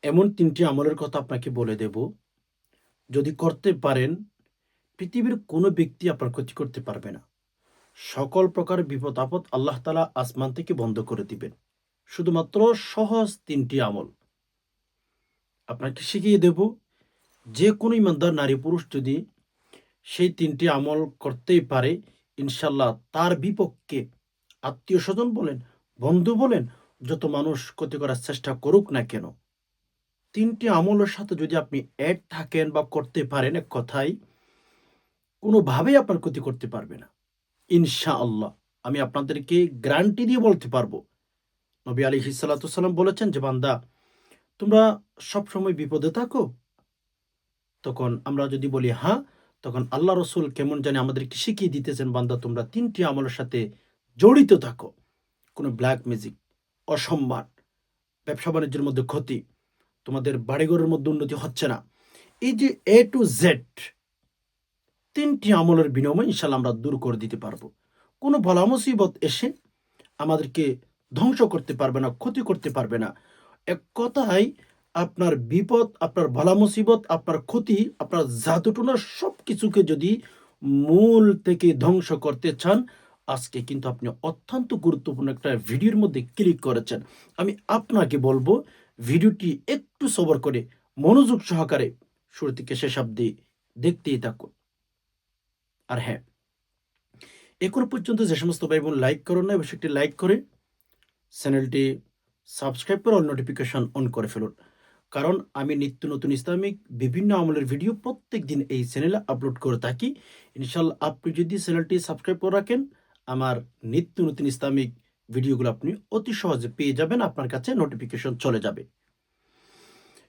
এমন ৩টি আমলের কথা আপনাকে বলে দেব। যদি করতে পারেন, পৃথিবীর কোনো ব্যক্তি আপনার ক্ষতি করতে পারবে না। সকল প্রকার বিপদ-আপদ আল্লাহ তাআলা আসমান থেকে বন্ধ করে দিবেন। শুধুমাত্র সহজ ৩টি আমল আপনাকে শিখিয়ে দেব। যেকোনো ঈমানদার নারী-পুরুষ যদি সেই ৩টি আমল করতেই পারে, ইনশাআল্লাহ তার বিপক্ষে আত্মীয়স্বজন বলেন, বন্ধু বলেন, যত মানুষ ক্ষতি করার চেষ্টা করুক না কেন, ৩টি আমলের সাথে যদি আপনি এড থাকেন বা করতে পারেন, এক কথায় কোনোভাবেই আপনার ক্ষতি করতে পারবে না। ইনশাআল্লাহ। আমি আপনাদেরকে গ্যারান্টি দিয়ে বলতে পারবো। নবী আলাইহিস সালাতু ওয়াসালাম বলেছেন যে, "বান্দা, তোমরা সবসময় বিপদে থাকো?" তখন আমরা যদি বলি, "হ্যাঁ," তখন আল্লাহ রসুল কেমন জানি আমাদেরকে শিখিয়ে দিতেছেন, "বান্দা, তোমরা ৩টি আমলের সাথে জড়িত থাকো। কোনো ব্ল্যাক ম্যাজিক, অসম্মান, ব্যবসা-বাণিজ্যের মধ্যে ক্ষতি, তোমাদের বাড়িঘরের মধ্যে উন্নতি হচ্ছে না।" এই যে A to Z ৩টি আমলের বিনিময়ে ইনশাআল্লাহ আমরা দূর করে দিতে পারবো। কোনো বলা মুসিবত এসে আমাদেরকে ধ্বংস করতে পারবে না, ক্ষতি করতে পারবে না। এক কথায় আপনার বিপদ, আপনার বালা মুসিবত, আপনার ক্ষতি, আপনার জাদুটোনা সবকিছুকে যদি মূল থেকে ধ্বংস করতে চান, আজকে কিন্তু আপনি অত্যন্ত গুরুত্বপূর্ণ একটা ভিডিওর মধ্যে ক্লিক করেছেন। আমি আপনাকে বলবো, ভিডিওটি একটু সবর করে মনোযোগ সহকারে শুরু থেকে শেষ অব্দি দেখতেই থাকুন। আর হ্যাঁ, এখনো পর্যন্ত যে সমস্ত ভাই-বোন লাইক করেন নাই, অবশ্যই একটি লাইক করে চ্যানেলটি সাবস্ক্রাইব করে অল নোটিফিকেশন অন করে ফেলুন। কারণ আমি নিত্য নতুন ইসলামিক বিভিন্ন আমলের ভিডিও প্রত্যেকদিন এই চ্যানেলে আপলোড করে থাকি। ইনশাআল্লাহ আপনি যদি চ্যানেলটি সাবস্ক্রাইব করে রাখেন, আমার নিত্য নতুন ইসলামিক ভিডিওগুলো আপনি অতি সহজে পেয়ে যাবেন, আপনার কাছে নোটিফিকেশন চলে যাবে।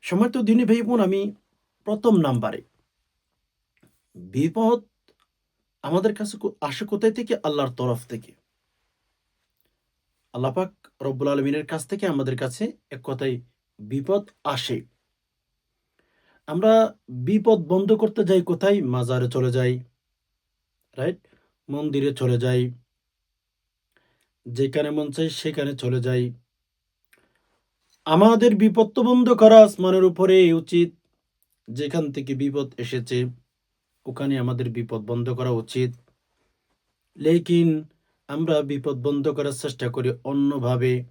সম্মানিত দিনী ভাই-বোন, আমি ১ম নাম্বারে বিপদ আমাদের কাছে আসে কোথায় থেকে? আল্লাহর তরফ থেকে। আল্লাহ পাক রব্বুল আলামিনের কাছ থেকে আমাদের কাছে এক কথায় বিপদ আসে। আমরা বিপদ বন্ধ করতে যাই কোথায়? মাজারে চলে যাই, রাইট? মন্দিরে চলে যাই, যেখানে মন চাই সেখানে চলে যাই। আমাদের বিপদ তো বন্ধ করা আসমানের উপরে উচিত। যেখান থেকে বিপদ এসেছে ওখানে আমাদের বিপদ বন্ধ করা উচিত। লেকিন আমরা বিপদ বন্ধ করার চেষ্টা করি অন্যভাবে।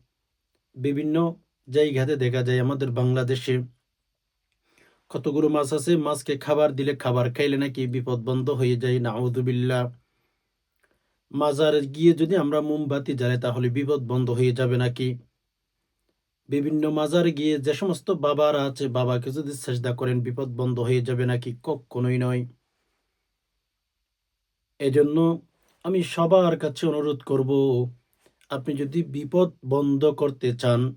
বিভিন্ন জায়গাতে দেখা যায় আমাদের বাংলাদেশে কতগুলো মাছ আছে, মাছকে খাবার দিলে, খাবার খাইলে নাকি বিপদ বন্ধ হয়ে যায়। নাউযুবিল্লাহ। মাজারে গিয়ে যদি আমরা মোমবাতি জ্বালাই তাহলে বিপদ বন্ধ হয়ে যাবে নাকি? বিভিন্ন মাজারে গিয়ে যে সমস্ত বাবারা আছে, বাবাকে যদি সেজদা করেন বিপদ বন্ধ হয়ে যাবে নাকি? কক্ষনোই নয়। এজন্য আমি সবার কাছে অনুরোধ করব, আপনি যদি বিপদ বন্ধ করতে চান,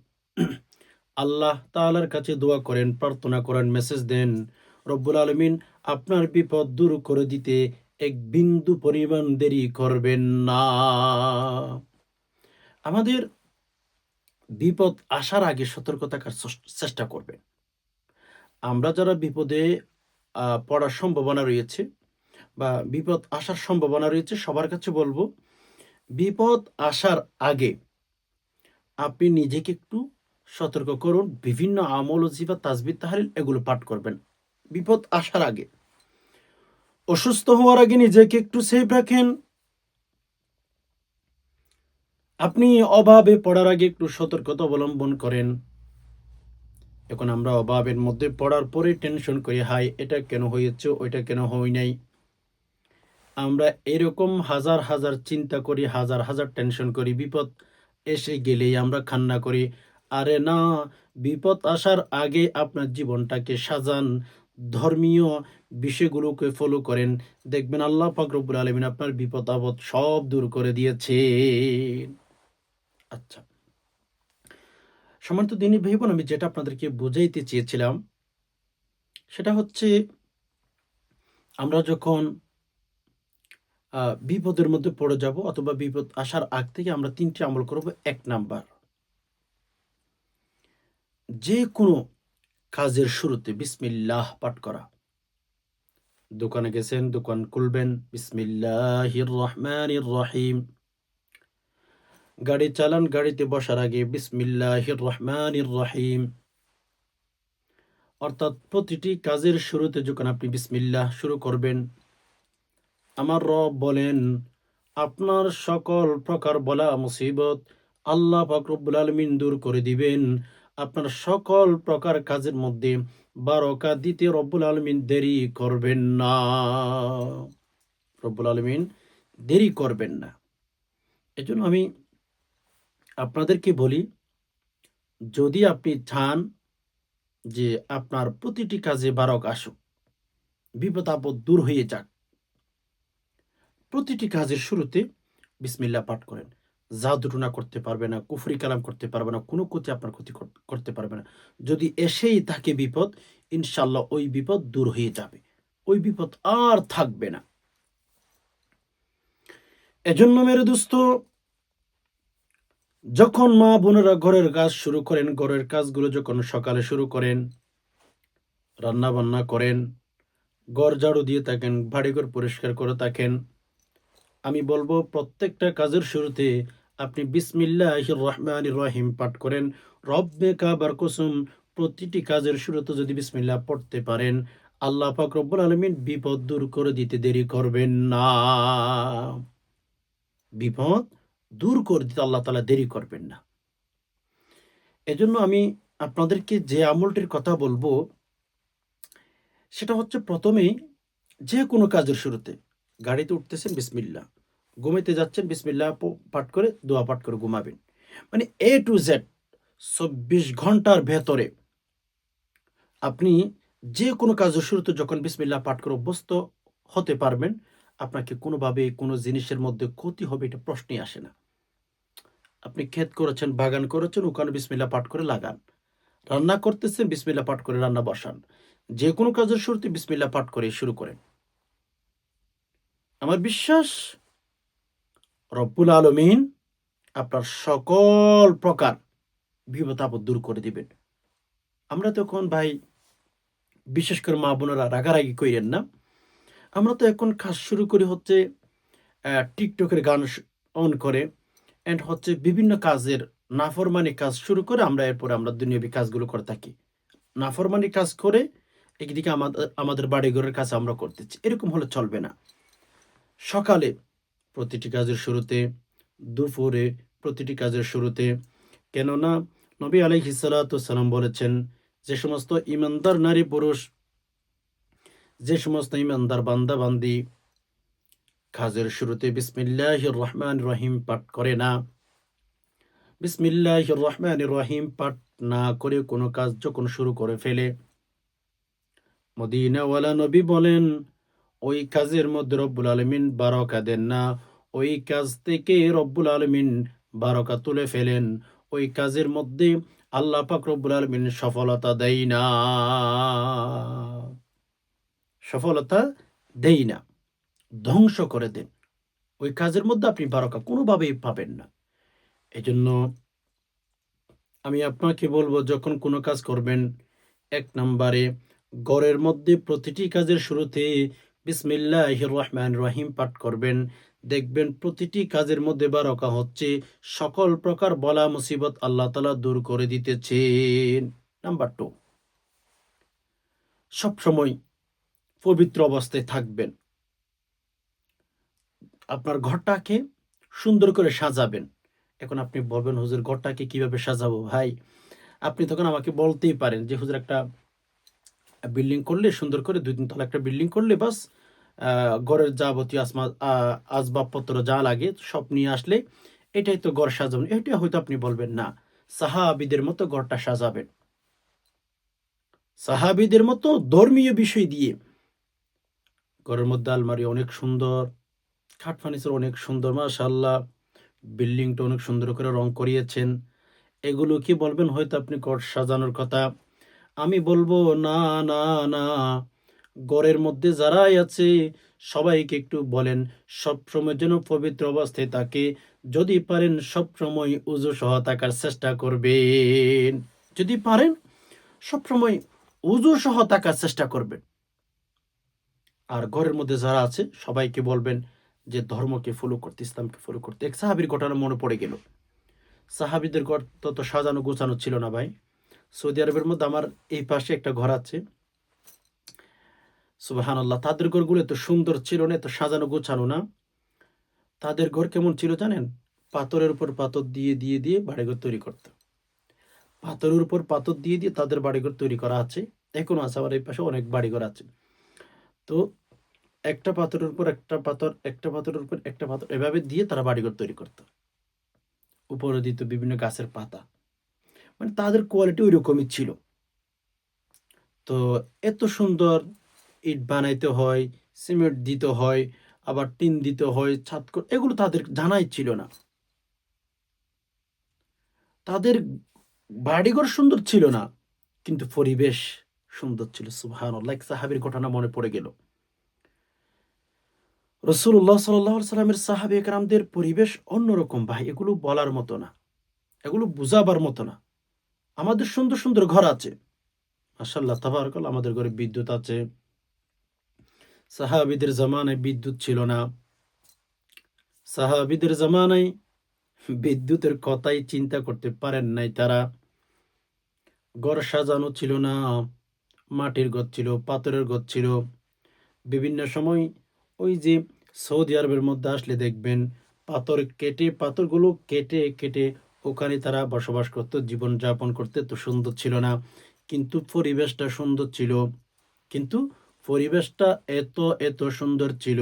আল্লাহ তাআলার কাছে দোয়া করেন, প্রার্থনা করেন, মেসেজ দেন। রব্বুল আলামিন আপনার বিপদ দূর করে দিতে এক বিন্দু পরিমাণ দেরি করবেন না। আমাদের বিপদ আসার আগে সতর্ক থাকার চেষ্টা করবেন। আমরা যারা বিপদে পড়ার সম্ভাবনা রয়েছে বা বিপদ আসার সম্ভাবনা রয়েছে, সবার কাছে বলবো, বিপদ আসার আগে আপনি নিজেকে একটু সতর্ক করুন। বিভিন্ন আমল, ওজিফা, তাসবিহ, তাহলিল এগুলো পাঠ করবেন বিপদ আসার আগে। অসুস্থ হওয়ার আগে নিজেকে একটু সেফ রাখেন। আপনি অভাবে পড়ার আগে একটু সতর্কতা অবলম্বন করেন। এখন আমরা অভাবের মধ্যে পড়ার পরে টেনশন করি, হায় এটা কেন হয়েছে, ওইটা কেন হয় নাই। আমরা এরকম হাজার হাজার চিন্তা করি, হাজার হাজার টেনশন করি, বিপদ এসে গেলেই আমরা কান্না করি। আরে না, বিপদ আসার আগে আপনার জীবনটাকে সাজান, ধর্মীয় বিষয়গুলোকে ফলো করেন, দেখবেন আল্লাহ পাক রব্বুল আলামিন আপনার বিপদ আপদ সব দূর করে দিয়েছে। আচ্ছা, সম্মানিত দিনী ভাই বোন, আমি যেটা আপনাদেরকে বুঝাইতে চেয়েছিলাম সেটা হচ্ছে, আমরা যখন বিপদের মধ্যে পড়ে যাব অথবা বিপদ আসার আগ থেকে আমরা ৩টি আমল করব। ১ নাম্বার, যেকোনো কাজের শুরুতে বিসমিল্লাহ পাঠ করা। দোকানে গেছেন, দোকান খুলবেন, বিসমিল্লাহির রহমানির রহিম। গাড়ি চালান, গাড়িতে বসার আগে বিসমিল্লাহির রহমানির রহিম। অর্থাৎ প্রতিটি কাজের শুরুতে যখন আপনি বিসমিল্লাহ শুরু করবেন, আমার রব বলেন আপনার সকল প্রকার বলা মুসিবত আল্লাহ পাক রব্বুল আলামিন দূর করে দিবেন। আপনার সকল প্রকার কাজের মধ্যে বারাকা দিতে রব্বুল আলামিন দেরি করবেন না। রব্বুল আলামিন দেরি করবেন না। এজন্য আমি আপনাদেরকে বলি, যদি আপনি চান যে আপনার প্রতিটি কাজে বারক আসুক, বিপদ আপদ দূর হয়ে যাক, প্রতিটি কাজের শুরুতে বিসমিল্লাহ পাঠ করেন। জাদুটুনা করতে পারবে না, কুফরি কালাম করতে পারবে না, কোনো ক্ষতি আপনার ক্ষতি করতে পারবে না। যদি এসেই থাকে বিপদ, ইনশাল্লাহ ওই বিপদ দূর হয়ে যাবে, ওই বিপদ আর থাকবে না। এজন্য মেরে দোস্ত, যখন মা বোনেরা ঘরের কাজ শুরু করেন, ঘরের কাজগুলো যখন সকালে শুরু করেন, রান্না বান্না করেন, ঘর ঝাড়ু দিয়ে থাকেন, বাড়িঘর পরিষ্কার করে থাকেন, আমি বলবো প্রত্যেকটা কাজের শুরুতে আপনি বিসমিল্লাহির রহমানির রহিম পাঠ করেন। রব্বে কাবার কসম, প্রতিটি কাজের শুরুতে যদি বিসমিল্লাহ পড়তে পারেন, আল্লাহ পাক রব্বুল আলামিন বিপদ দূর করে দিতে দেরি করবেন না। বিপদ দূর করে দিতে আল্লাহ তাআলা দেরি করবেন না। এজন্য আমি আপনাদেরকে যে আমলটির কথা বলবো, সেটা হচ্ছে প্রথমেই যে কোনো কাজের শুরুতে গাড়িতে উঠতেছেন বিসমিল্লাহ, ঘুমাইতে যাচ্ছেন বিসমিল্লাহ পাঠ করে দোয়া পাঠ করে ঘুমাবেন। মানে এ টু জেড ২৪ ঘন্টার ভেতরে আপনি যে কোনো কাজের শুরুতে যখন বিসমিল্লাহ পাঠ করে অভ্যস্ত হতে পারবেন, আপনাকে কোনোভাবে কোনো জিনিসের মধ্যে ক্ষতি হবে এটা প্রশ্নই আসে না। আপনি ক্ষেত করেছেন, বাগান করেছেন, ওখানে বিসমিল্লাহ পাঠ করে লাগান। রান্না করতেছেন, বিসমিল্লাহ পাঠ করে রান্না বসান। যে কোনো কাজের শুরুতে বিসমিল্লাহ পাঠ করে শুরু করেন। আমার বিশ্বাস রব্বুল আলামিন আপনার সকল প্রকার বিপদ আপদ দূর করে দিবেন। আমরা তখন ভাই, বিশেষ করে মা বোনেরা রাগারাগি কইরেন না। আমরা তো এখন কাজ শুরু করি হচ্ছে টিকটকের গান অন করে এন্ড হচ্ছে বিভিন্ন কাজের নাফরমানি কাজ শুরু করে আমরা এরপরে আমরা দুনিয়াবি কাজগুলো করে থাকি। নাফরমানি কাজ করে একদিকে আমাদের বাড়িঘরের কাজ আমরা করতেছি। এরকম হলে চলবে না। সকালে প্রতিটি কাজের শুরুতে, দুপুরে প্রতিটি কাজের শুরুতে, কেননা নবী আলাইহিস সালাতু ওয়াসসালাম বলেছেন, যে সমস্ত ঈমানদার নারী পুরুষ, যে সমস্ত ঈমানদার বান্দা বান্দি কাজের শুরুতে বিসমিল্লাহির রহমানির রহিম পাঠ করে না, বিসমিল্লাহির রহমানির রহিম পাঠ না করে কোনো কাজ যখন শুরু করে ফেলে, মদিনাওয়ালা নবী বলেন ওই কাজের মধ্যে রব্বুল আলামিন বারাকা দেন না। ওই কাজ থেকে রব্বুল আলামিন বারাকা তুলে ফেলেন। ওই কাজের মধ্যে আল্লাহ পাক রব্বুল আলামিন সফলতা দেয় না। সফলতা দেয় না, ধ্বংস করে দেন। ওই কাজের মধ্যে আপনি বারাকা কোনোভাবেই পাবেন না। এজন্য আমি আপনাকে বলবো, যখন কোনো কাজ করবেন, ১ নাম্বারে ঘরের মধ্যে প্রতিটি কাজের শুরুতে বিসমিল্লাহির রহমানির রহিম পাঠ করবেন। দেখবেন প্রতিটি কাজের মধ্যে বারাকা হচ্ছে, সকল প্রকার বলা মুসিবত আল্লাহ তাআলা দূর করে দিতেছেন। নাম্বার ২, সবসময় পবিত্র অবস্থায় থাকবেন। আপনার ঘরটাকে সুন্দর করে সাজাবেন। এখন আপনি বলবেন, হুজুর ঘরটাকে কিভাবে সাজাবো? ভাই, আপনি তখন আমাকে বলতেই পারেন যে, হুজুর একটা বিল্ডিং করলে সুন্দর করে ২-৩ তলা একটা বিল্ডিং করলে বাস ঘরের যাবতীয় আসবাবপত্র যা লাগে সব নিয়ে আসলে এটাই তো ঘর সাজানো। এটা হয়তো আপনি বলবেন না। সাহাবীদের মতো ঘরটা সাজাবেন। সাহাবীদের মতো ধর্মীয় বিষয় দিয়ে ঘরের মধ্যে আলমারি অনেক সুন্দর, খাট ফার্নিচার অনেক সুন্দর, মাশাআল্লাহ। বিল্ডিংটা অনেক সুন্দর করে রং করিয়েছেন। এগুলো কি বলবেন হয়তো আপনি ঘর সাজানোর কথা। আমি বলবো না, না, না। ঘরের মধ্যে যারাই আছে সবাইকে একটু বলেন সবসময় যেন পবিত্র অবস্থায় থাকে। যদি পারেন সবসময় ওযু সহ থাকার চেষ্টা করবেন। যদি পারেন সবসময় ওযু সহ থাকার চেষ্টা করবেন। আর ঘরের মধ্যে যারা আছে সবাইকে বলবেন যে ধর্মকে ফলো করতে, ইসলামকে ফলো করতে। এক সাহাবীর ঘটনা মনে পড়ে গেল। সাহাবীদের ঘর তত সাজানো গোছানো ছিল না ভাই। সৌদি আরবের মধ্যে আমার এই পাশে একটা ঘর আছে, সুবহানাল্লাহ, তাদের ঘরগুলো এত সুন্দর ছিল না, এত সাজানো গোছানো না। তাদের ঘর কেমন ছিল জানেন? পাথরের উপর পাথর দিয়ে দিয়ে দিয়ে বাড়িঘর তৈরি করত। পাথরের উপর পাথর দিয়ে দিয়ে তাদের বাড়িঘর তৈরি করা আছে। এখনো আছে, আমার এই পাশে অনেক বাড়িঘর আছে। তো একটা পাথরের উপর একটা পাথর, একটা পাথরের উপর একটা পাথর, এভাবে দিয়ে তারা বাড়িঘর তৈরি করত। উপরে দিত বিভিন্ন গাছের পাতা। মানে তাদের কোয়ালিটি ঐরকমই ছিল। তো এত সুন্দর ইট বানাইতে হয়, সিমেন্ট দিতে হয়, আবার টিন দিতে হয়, এগুলো তাদের জানাই ছিল না। তাদের বাড়িঘর সুন্দর ছিল না, কিন্তু পরিবেশ সুন্দর ছিল। সুবহানাল্লাহ, এক সাহাবীর ঘটনা মনে পড়ে গেল। রাসূলুল্লাহ সাল্লাল্লাহু আলাইহি সাল্লামের সাহাবে কেরামদের পরিবেশ অন্যরকম ভাই, এগুলো বলার মতো না, এগুলো বুঝাবার মতো না। আমাদের সুন্দর সুন্দর ঘর আছে, মাশাআল্লাহ তাবারাকাল্লাহ, আমাদের ঘরে বিদ্যুৎ আছে। সাহাবীদের জামানায় বিদ্যুৎ ছিল না। সাহাবীদের জামানায় বিদ্যুতের কথাই চিন্তা করতে পারেন নাই তারা। ঘর সাজানো ছিল না, মাটির ঘর ছিল, পাথরের ঘর ছিল। বিভিন্ন সময় ওই যে সৌদি আরবের মধ্যে আসলে দেখবেন পাথর কেটে, পাথরগুলো কেটে কেটে ওখানে তারা বসবাস করত, জীবনযাপন করতে। তো সুন্দর ছিল না, কিন্তু পরিবেশটা সুন্দর ছিল। কিন্তু পরিবেশটা এত এত সুন্দর ছিল।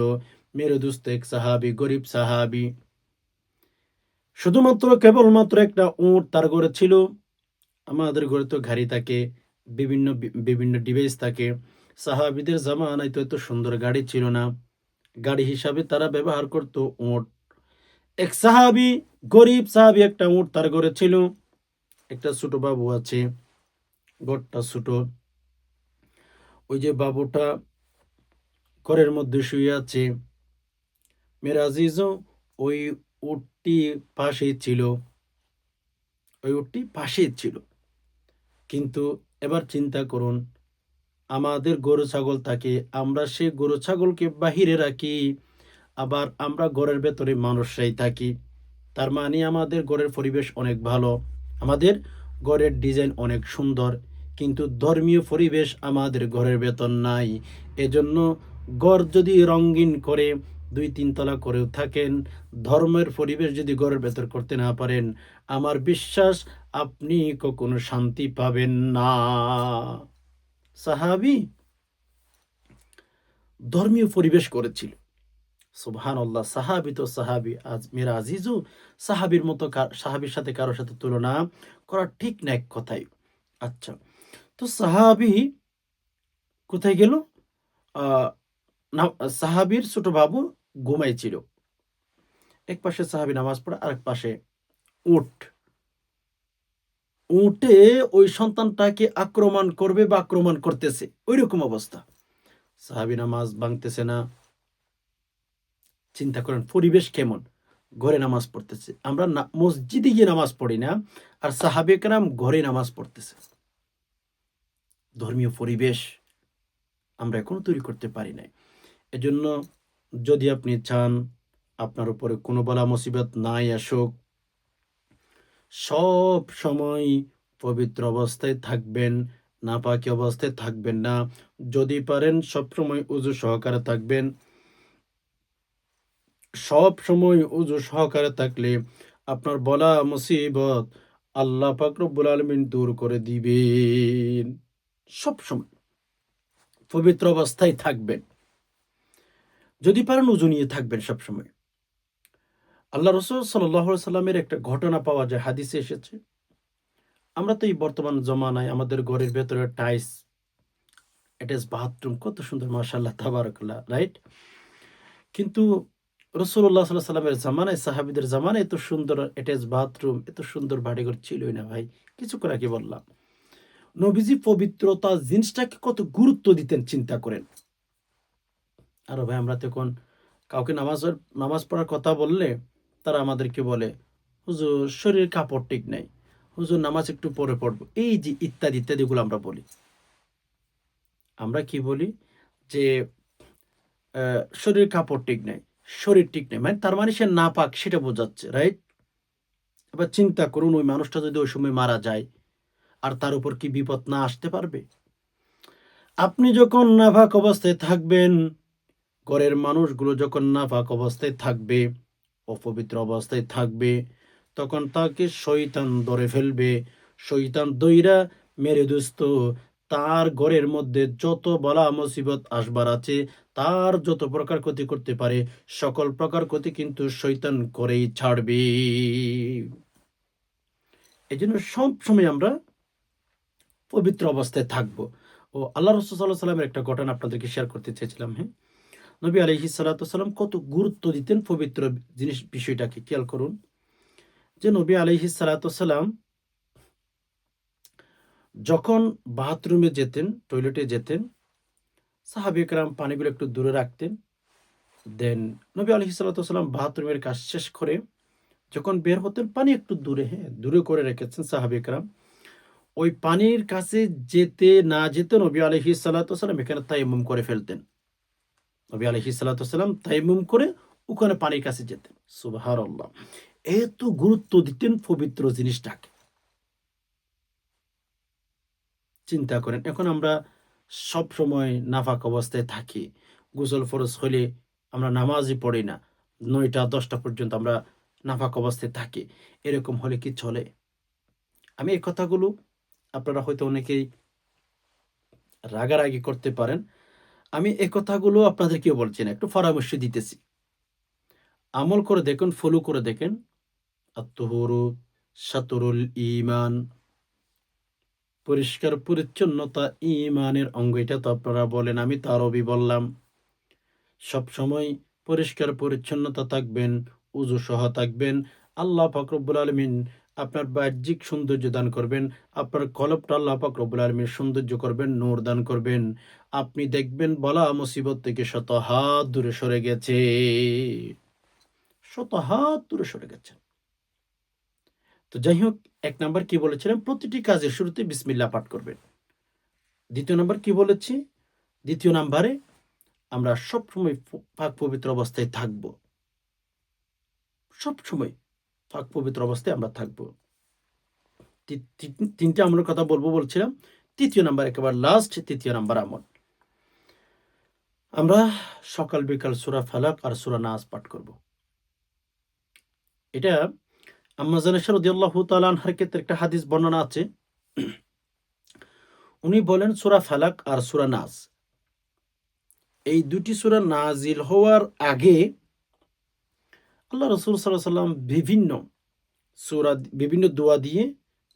মেরে দোস্ত এক সাহাবি, গরিব সাহাবি, শুধুমাত্র কেবলমাত্র একটা উট তার ঘরে ছিল। আমাদের ঘরে তো গাড়ি থাকে, বিভিন্ন বিভিন্ন ডিভাইস থাকে। সাহাবিদের জামানায় তো এত সুন্দর গাড়ি ছিল না। গাড়ি হিসাবে তারা ব্যবহার করত উট। এক সাহাবি, গরিব সাহাবি, একটা উট তার ঘরে ছিল। একটা ছোট বাবু আছে, ঘরটা ছোট। ওই যে বাবুটা ঘরের মধ্যে শুয়ে আছে। মেরা আজিজও, ওই উটটি পাশেই ছিল, ওই উটটি পাশেই ছিল। কিন্তু এবার চিন্তা করুন, আমাদের গরু ছাগল থাকে, আমরা সে গরু ছাগলকে বাহিরে রাখি, আবার আমরা ঘরের ভেতরে মানুষরাই থাকি। তার মানে আমাদের ঘরের পরিবেশ অনেক ভালো, আমাদের ঘরের ডিজাইন অনেক সুন্দর, কিন্তু ধর্মীয় পরিবেশ আমাদের ঘরের ভেতর নাই। এজন্য ঘর যদি রঙিন করে ২-৩ তলা করেও থাকেন, ধর্মের পরিবেশ যদি ঘরের ভেতর করতে না পারেন, আমার বিশ্বাস আপনি কখনো শান্তি পাবেন না। সাহাবী ধর্মীয় পরিবেশ করেছিল। সুবহানাল্লাহ, সাহাবী তো সাহাবী। আজ মেরা আজিজু, সাহাবীর মতো সাহাবীর সাথে কারো সাথে তুলনা করা ঠিক না এক কথায়। আচ্ছা, তো সাহাবী কোথায় গেল? আ না, সাহাবীর ছোট বাবু ঘুমাইছিল। এক পাশে সাহাবী নামাজ পড়ে, আরেক পাশে উট। উটে ওই সন্তানটাকে আক্রমণ করবে বা আক্রমণ করতেছে, ঐরকম অবস্থা। সাহাবী নামাজ ভাঙতেছে না। চিন্তা করেন পরিবেশ কেমন? ঘরে নামাজ পড়তেছে। আমরা মসজিদে গিয়ে নামাজ পড়ি না, আর সাহাবে কেরাম ঘরে নামাজ পড়তেছে। ধর্মীয় পরিবেশ আমরা এখনো তৈরি করতে পারি নাই। এজন্য যদি আপনি চান আপনার উপরে কোনো বালা মুসিবত নাই আসুক, সব সময় পবিত্র অবস্থায় থাকবেন, নাপাকি অবস্থায় থাকবেন না। যদি পারেন সবসময় ওযু সহকারে থাকবেন। সব সময় ওযু সহকারে থাকলে আপনার বলা মুসিবত আল্লাহ পাক রব্বুল আলামিন দূর করে দিবেন। সবসময় পবিত্র অবস্থায় থাকবেন। যদি পারেন ওযু নিয়ে থাকবেন সবসময়। আল্লাহ রাসূল সাল্লাল্লাহু আলাইহি সাল্লামের একটা ঘটনা পাওয়া যায়, হাদিসে এসেছে। আমরা তো এই বর্তমান জমানায় আমাদের ঘরের ভেতরে টাইলস, অ্যাটাচ বাথরুম কত সুন্দর, মাশাআল্লাহ তাবারাকাল্লাহ, রাইট? কিন্তু রাসূলুল্লাহ সাল্লাল্লাহু আলাইহি সাল্লামের জামানায়, সাহাবীদের জামানায় এত সুন্দর অ্যাটাচ বাথরুম, এত সুন্দর বাড়িঘর ছিলই না ভাই। কিছুক্ষণ আগে বললাম। নবীজি পবিত্রতা জিনিসটাকে কত গুরুত্ব দিতেন চিন্তা করেন। আর ভাই আমরা তো এখন কাউকে নামাজ পড়ার কথা বললে তারা আমাদেরকে বলে, হুজুর শরীরের কাপড় ঠিক নাই, হুজুর নামাজ একটু পরে পড়বো, এই যে ইত্যাদি ইত্যাদিগুলো আমরা বলি। আমরা কি বলি যে শরীরের কাপড় ঠিক নাই, শরীর ঠিক নেই, মানে তার মানে সে নাপাক সেটা বোঝাচ্ছে, রাইট? এবার চিন্তা করুন ওই মানুষটা যদি ওই সময় মারা যায়, আর তার উপর কি বিপদ না আসতে পারবে? আপনি যখন নাপাক অবস্থায় থাকবেন, ঘরের মানুষগুলো যখন নাপাক অবস্থায় থাকবে, অপবিত্র অবস্থায় থাকবে, তখন তাকে শয়তান ধরে ফেলবে। শয়তান ধইরা মেরে দোস্ত তার ঘরের মধ্যে যত বালা মুসিবত আসবার আছে, তার যত প্রকার ক্ষতি করতে পারে, সকল প্রকার ক্ষতি কিন্তু শয়তান করেই ছাড়বে। এজন্য সবসময় আমরা পবিত্র অবস্থায় থাকবো। ও আল্লাহ রাসূল সাল্লাল্লাহু আলাইহি ওয়াসাল্লামের একটা ঘটনা আপনাদেরকে শেয়ার করতে চেয়েছিলাম, হ্যাঁ? নবী আলাইহিস সালাতু ওয়াসাল্লাম কত গুরুত্ব দিতেন পবিত্র বিষয়টাকে খেয়াল করুন। যে নবী আলাইহিস সালাতু ওয়াসাল্লাম যখন বাথরুমে যেতেন, টয়লেটে যেতেন, সাহাবায়ে কেরাম পানিগুলো একটু দূরে রাখতেন। দেন নবী আলাইহিস সালাতু ওয়াসাল্লাম বাথরুমের কাজ শেষ করে যখন বের হতেন, পানি একটু দূরে, হ্যাঁ, দূরে করে রেখেছেন সাহাবায়ে কেরাম। ওই পানির কাছে যেতে না যেতে নবী আলাইহিস সালাতু ওয়াসাল্লাম এখানে তায়াম্মুম করে ফেলতেন। নবী আলাইহিস সালাতু ওয়াসাল্লাম তায়াম্মুম করে ওখানে পানির কাছে যেতেন। সুবহানাল্লাহ! এত গুরুত্ব দিতেন পবিত্র জিনিসটাকে। চিন্তা করেন, এখন আমরা সবসময় নাপাক অবস্থায় থাকি। গোসল ফরজ হইলে আমরা নামাজই পড়ি না। ৯টা-১০টা পর্যন্ত আমরা নাপাক অবস্থায় থাকি। এরকম হলে কি চলে? আমি এই কথাগুলো আপনারা হয়তো অনেকেই রাগারাগি করতে পারেন। আমি এই কথাগুলো আপনাদেরকেও বলছি না, একটু পরামর্শ দিতেছি। আমল করে দেখুন, ফলো করে দেখেন। আত-তুহুরু শাতরুল ঈমান। পরিষ্কার পরিচ্ছন্নতা ঈমানের অঙ্গ। এটা তো আপনারা বলেন, আমি তো আরবি বললাম। সবসময় পরিষ্কার পরিচ্ছন্নতা থাকবেন, উযু সহ থাকবেন। আল্লাহ পাক রব্বুল আলামিন আপনার বাহ্যিক সৌন্দর্য দান করবেন। আপনার কলবটা আল্লাহ পাক রব্বুল আলামিন সৌন্দর্য করবেন, নূর দান করবেন। আপনি দেখবেন বলা মুসিবত থেকে শত হাত দূরে সরে গেছে। শত হাত দূরে সরে গেছে। তো যাই হোক, ১ নাম্বার কি বলেছিলাম? প্রতিটি কাজের শুরুতে বিসমিল্লাহ পাঠ করবেন। ২য় নাম্বার কি বলেছি? ২য় নাম্বারে আমরা সবসময় পাক পবিত্র অবস্থায় থাকবো। সবসময় পাক পবিত্র অবস্থায় আমরা থাকবো। তি তি ৩ টে আমলের কথা বলবো বলছিলাম। ৩য় নাম্বার, একেবারে লাস্ট ৩য় নাম্বার আমল। আমরা সকাল বিকাল সূরা ফালাক আর সূরা নাস পাঠ করব। এটা আম্মা জান আয়েশা রাদিয়াল্লাহু তাআলা আনহার ক্ষেত্রে একটা হাদিস বর্ণনা আছে। উনি বলেন সূরা ফালাক আর সূরা নাস এই ২ টি সূরা নাজিল হওয়ার আগে আল্লাহ রাসূল সাল্লাল্লাহু আলাইহি ওয়াসাল্লাম বিভিন্ন দোয়া দিয়ে,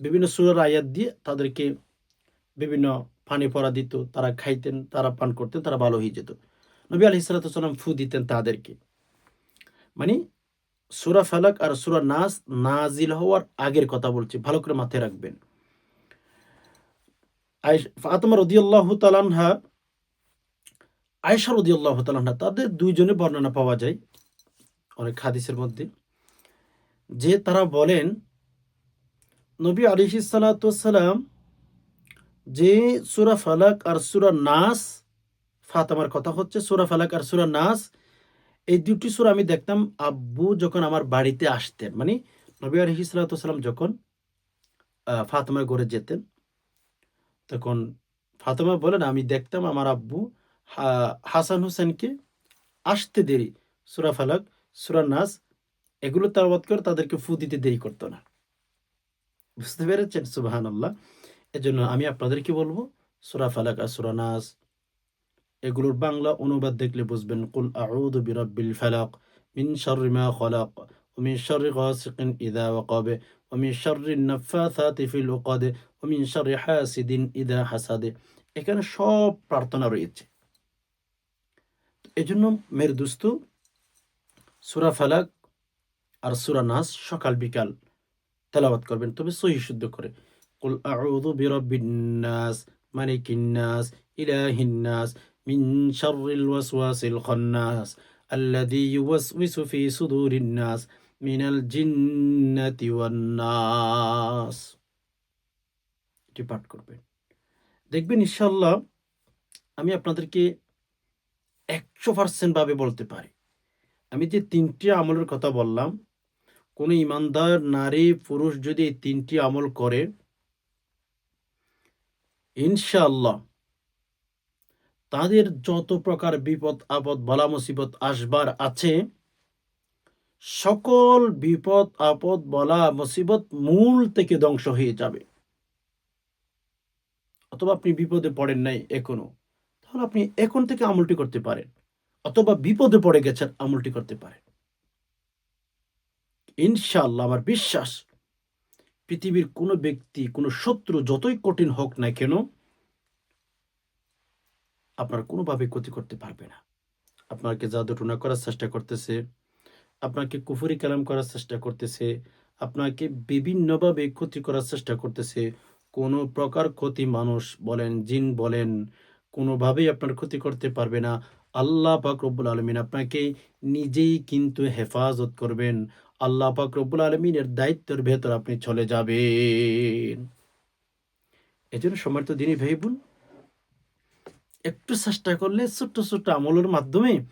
বিভিন্ন সূরার আয়াত দিয়ে তাদেরকে বিভিন্ন পানি পড়া দিত। তারা খাইতেন, তারা পান করতেন, তারা ভালো হয়ে যেত। নবী আলাইহিস সালাতু ওয়াসাল্লাম ফু দিতেন তাদেরকে। মানে সূরা ফালাক আর সূরা নাস নাজিল হওয়ার আগের কথা বলছি। ভালো করে মাথায় রাখবেন। ফাতেমা রাদিয়াল্লাহু তাআলা আনহা, আয়েশা রাদিয়াল্লাহু তাআলা আনহা, তাদের ২ জনের বর্ণনা পাওয়া যায় অনেক হাদিসের মধ্যে। যে তারা বলেন নবী আলাইহিস সালাতু ওয়াসসালাম যে সূরা ফালাক আর সূরা নাস, ফাতেমার কথা হচ্ছে সূরা ফালাক আর সূরা নাস, এই ২ টি সূরা আমি দেখতাম আব্বু যখন আমার বাড়িতে আসতেন। মানে নবী আলাইহিস সালাতু ওয়াসসালাম যখন ফাতেমার ঘরে যেতেন, তখন ফাতেমা বলেন আমি দেখতাম আমার আব্বু হা হাসান হোসেনকে আসতে দেরি, সূরা ফালাক, সূরা নাস এগুলো তেলাওয়াত করে তাদেরকে ফু দিতে দেরি করত না। বুঝতে পেরেছেন? সুবহানাল্লাহ। এজন্য আমি আপনাদেরকে বলব সূরা ফালাক আর সূরা নাস এগুলোর বাংলা অনুবাদ দেখলে বুঝবেন। কুল আউযু বিরাব্বিল ফালাক মিন শাররি মা খলাক ওয়া মিন শাররি গাসিকিন ইযা ওয়াকাব ওয়া মিন শাররিন নাফাসাতি ফিল উকাদ ওয়া মিন শাররি হাসিদিন ইযা হাসাদ। এখানে সব প্রার্থনা রয়েছে। এজন্য মেরে দোস্ত, সূরা ফালাক আর সূরা নাস সকাল বিকাল তেলাওয়াত করবেন, তবে সহিহ শুদ্ধ করে। কুল আউযু বিরাব্বিন নাস মালিকিন নাস ইলাহিন নাস মিন শাররিল ওয়াসওয়াসিল খান্নাস আল্লাযী ইউওয়াসউিসু ফি সুদুরিন নাস মিনাল জিন্নাতি ওয়ান নাস। এটি পাঠ করবেন। দেখবেন ইনশাআল্লাহ আমি আপনাদেরকে ১০০% ভাবে বলতে পারি। আমি যে ৩ টি আমলের কথা বললাম, কোন ঈমানদার নারী পুরুষ যদি এই ৩ টি আমল করে, ইনশাআল্লাহ তাদের যত প্রকার বিপদ আপদ বালা মুসিবত আসবার আছে, সকল বিপদ আপদ বালা মুসিবত মূল থেকে ধ্বংস হয়ে যাবে। অথবা আপনি বিপদে পড়েন নাই এখনো, তাহলে আপনি এখন থেকে আমলটি করতে পারেন। অথবা বিপদে পড়ে গেছেন, আমলটি করতে পারেন। ইনশাআল্লাহ আমার বিশ্বাস, পৃথিবীর কোনো ব্যক্তি, কোনো শত্রু যতই কঠিন হোক না কেন, আপনার কোনোভাবে ক্ষতি করতে পারবে না। আপনাকে জাদুটোনা করার চেষ্টা করতেছে, আপনাকে কুফরি কালাম করার চেষ্টা করতেছে, আপনাকে বিভিন্নভাবে ক্ষতি করার চেষ্টা করতেছে। কোনো প্রকার ক্ষতি মানুষ বলেন, জিন বলেন, কোনোভাবেই আপনার ক্ষতি করতে পারবে না। আল্লাহ পাক রব্বুল আলামিন আপনাকে নিজেই কিন্তু হেফাজত করবেন। আল্লাহ পাক রব্বুল আলামিনের দায়িত্বের ভেতর আপনি চলে যাবেন। এজন্য সম্মানিত দিনী ভাই বোন, একটু চেষ্টা করলে ছোট্ট, ছোট্ট আমলের মাধ্যমে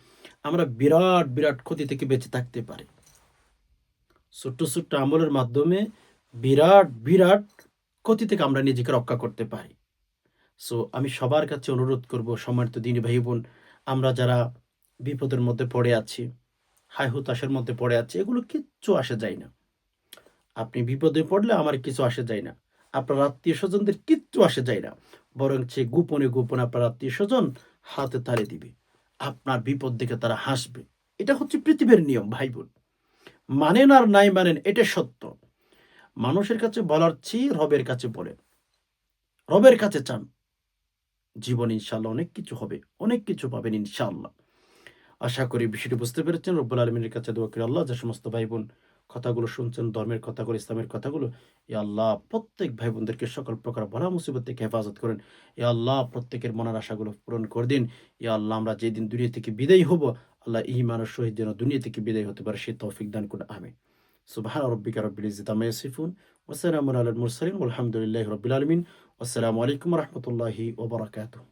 আমরা বিরাট, বিরাট ক্ষতি থেকে বেঁচে থাকতে পারি। ছোট্ট, ছোট্ট আমলের মাধ্যমে বিরাট, বিরাট ক্ষতি থেকে আমরা নিজেকে রক্ষা করতে পারি। সো আমি সবার কাছে অনুরোধ করব, সম্মানিত দিনী ভাই বোন, আমরা যারা বিপদের মধ্যে পড়ে আছি, হায় হুতাশের মধ্যে পড়ে আছি, এগুলো কিচ্ছু আসে যায় না। আপনি বিপদে পড়লে আমার কিছু আসে যায় না। আপনার আত্মীয়-স্বজনদের কিচ্ছু আসে যায় না। বরং সে গোপনে, গোপনে আপনার আত্মীয়-স্বজন হাতে তালি দিবে। আপনার বিপদ দেখে তারা হাসবে। এটা হচ্ছে পৃথিবীর নিয়ম ভাই বোন। মানেন আর নাই মানেন এটা সত্য। মানুষের কাছে বলার চেয়ে রবের কাছে বলেন। রবের কাছে চান। জীবনে ইনশাআল্লাহ অনেক কিছু হবে। অনেক কিছু পাবেন ইনশাআল্লাহ। আশা করি বিষয়টি বুঝতে পেরেছেন। রব্বুল আলামিনের কাছে দোয়া করি আল্লাহ যে সমস্ত ভাই-বোন কথাগুলো শুনছেন, ধর্মের কথাগুলো, ইসলামের কথাগুলো, ইয়া আল্লাহ প্রত্যেক ভাই-বোনদেরকে সকল প্রকার বালা মুসিবত থেকে হেফাজত করেন। ইয়া আল্লাহ প্রত্যেকের মনের আশাগুলো পূরণ করে দিন। ইয়া আল্লাহ আমরা যেদিন দুনিয়া থেকে বিদায় হব, আল্লাহ ঈমানের সহিত যেন দুনিয়া থেকে বিদায় হতে পারে সে তৌফিক দান করুন। আমিন। সুবহান রাব্বিকা রাব্বিল ইজ্জাতি আম্মা ইয়াসিফুন ওয়া সালামুন আলাল মুরসালিন ওয়ালহামদুলিল্লাহি রাব্বিল আলামিন। আসসালামু আলাইকুম ওয়া রাহমাতুল্লাহি ওয়া বারাকাতুহু।